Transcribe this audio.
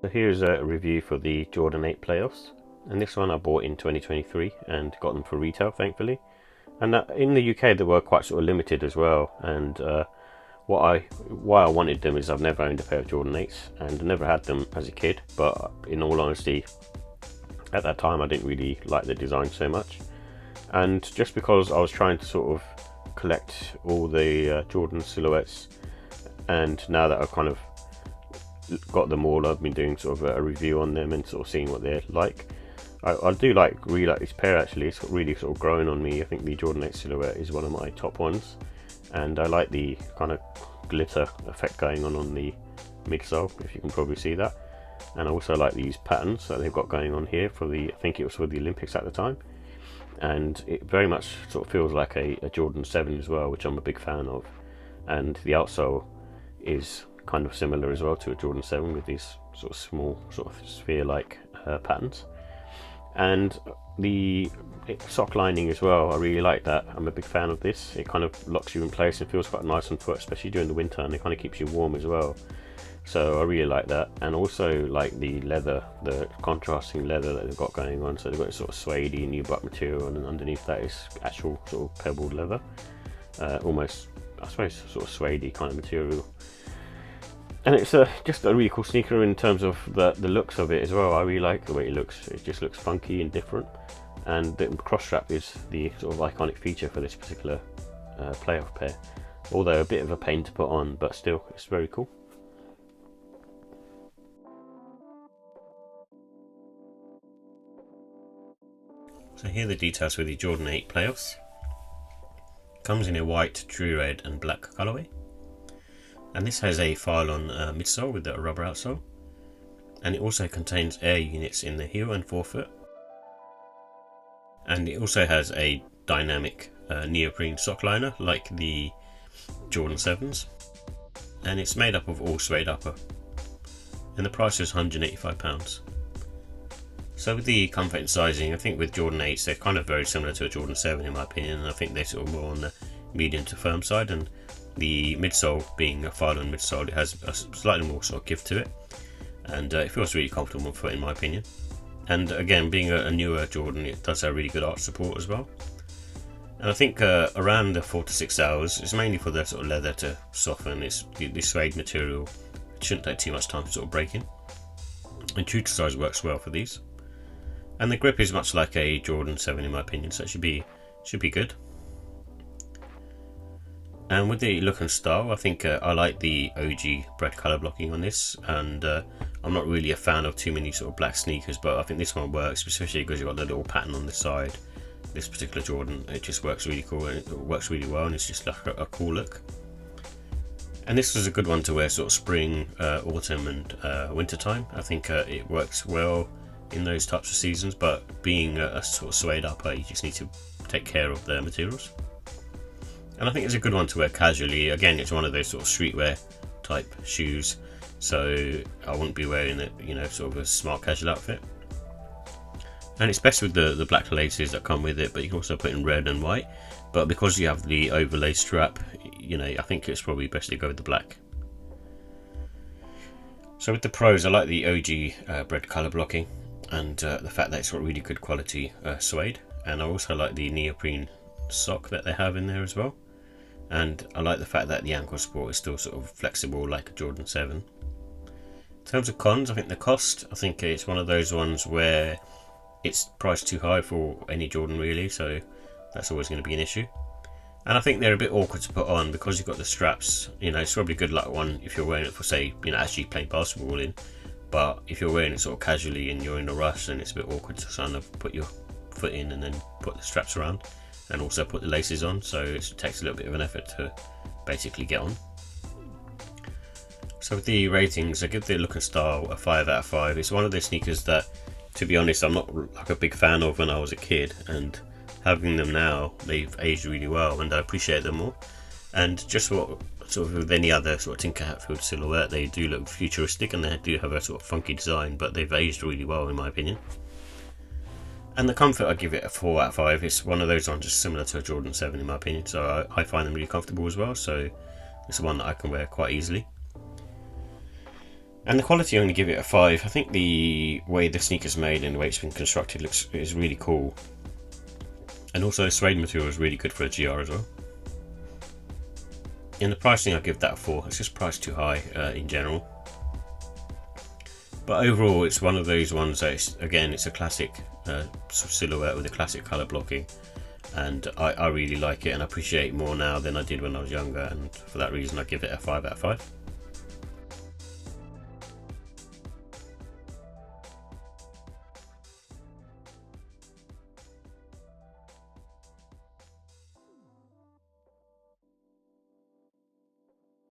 So here's a review for the Jordan 8 playoffs, and this one I bought in 2023 and got them for retail, thankfully. And in the UK they were quite sort of limited as well. And why I wanted them is I've never owned a pair of Jordan 8s and never had them as a kid. But in all honesty, at that time I didn't really like the design so much. And just because I was trying to sort of collect all the Jordan silhouettes, and now that I've kind of got them all, I've been doing sort of a review on them and sort of seeing what they're like. I do really like this pair actually. It's really sort of growing on me. I think the Jordan 8 silhouette is one of my top ones, and I like the kind of glitter effect going on the midsole, if you can probably see that. And I also like these patterns that they've got going on here for I think it was for the Olympics at the time, and it very much sort of feels like a Jordan 7 as well, which I'm a big fan of. And the outsole is kind of similar as well to a Jordan 7 with these sort of small sort of sphere-like patterns. And the sock lining as well, I really like that. I'm a big fan of this. It kind of locks you in place and feels quite nice on foot, especially during the winter, and it kind of keeps you warm as well. So I really like that. And also like the leather, the contrasting leather that they've got going on. So they've got a sort of suede nubuck material, and underneath that is actual sort of pebbled leather, almost I suppose sort of suede kind of material. And it's just a really cool sneaker in terms of the looks of it as well. I really like the way it looks. It just looks funky and different. And the cross strap is the sort of iconic feature for this particular playoff pair. Although a bit of a pain to put on, but still, it's very cool. So here are the details for the Jordan 8 playoffs. Comes in a white, true red and black colourway. And this has a Phylon midsole with a rubber outsole, and it also contains air units in the heel and forefoot, and it also has a dynamic neoprene sock liner like the Jordan 7s, and it's made up of all suede upper, and the price is £185. So with the comfort and sizing, I think with Jordan 8s they're kind of very similar to a Jordan 7 in my opinion, and I think they're sort of more on the medium to firm side, and the midsole being a Phylon midsole, it has a slightly more sort of give to it, and it feels really comfortable on foot in my opinion. And again, being a newer Jordan, it does have really good arch support as well. And I think around the 4 to 6 hours, it's mainly for the sort of leather to soften. It's the suede material, it shouldn't take too much time to sort of break in, and true to size works well for these. And the grip is much like a Jordan 7 in my opinion, so it should be good. And with the look and style, I think I like the OG bread colour blocking on this, and I'm not really a fan of too many sort of black sneakers, but I think this one works, especially because you've got the little pattern on the side. This particular Jordan, it just works really cool, and it works really well, and it's just like a cool look. And this was a good one to wear sort of spring, autumn and winter time. I think it works well in those types of seasons, but being a sort of suede upper, you just need to take care of the materials. And I think it's a good one to wear casually. Again, it's one of those sort of streetwear type shoes, so I wouldn't be wearing it, sort of a smart casual outfit. And it's best with the black laces that come with it, but you can also put in red and white. But because you have the overlay strap, I think it's probably best to go with the black. So with the pros, I like the OG bread colour blocking, and the fact that it's got really good quality suede. And I also like the neoprene sock that they have in there as well. And I like the fact that the ankle support is still sort of flexible like a Jordan 7. In terms of cons, I think the cost, I think it's one of those ones where it's priced too high for any Jordan really, so that's always going to be an issue. And I think they're a bit awkward to put on because you've got the straps. It's probably a good luck one if you're wearing it for, say, actually playing basketball in. But if you're wearing it sort of casually and you're in a rush, then it's a bit awkward to kind of put your foot in and then put the straps around, and also put the laces on, so it takes a little bit of an effort to basically get on. So with the ratings, I give the look and style a 5 out of 5. It's one of those sneakers that, to be honest, I'm not like a big fan of when I was a kid, and having them now, they've aged really well and I appreciate them more. And just what sort of with any other sort of Tinker Hatfield silhouette, they do look futuristic and they do have a sort of funky design, but they've aged really well in my opinion. And the comfort, I give it a 4 out of 5. It's one of those ones just similar to a Jordan 7 in my opinion, so I find them really comfortable as well, so it's one that I can wear quite easily. And the quality, I only give it a 5. I think the way the sneaker's made and the way it's been constructed is really cool. And also the suede material is really good for a GR as well. In the pricing, I give that a 4. It's just priced too high in general. But overall, it's one of those ones that it's a classic sort of silhouette with a classic colour blocking, and I really like it and I appreciate it more now than I did when I was younger, and for that reason I give it a 5 out of 5.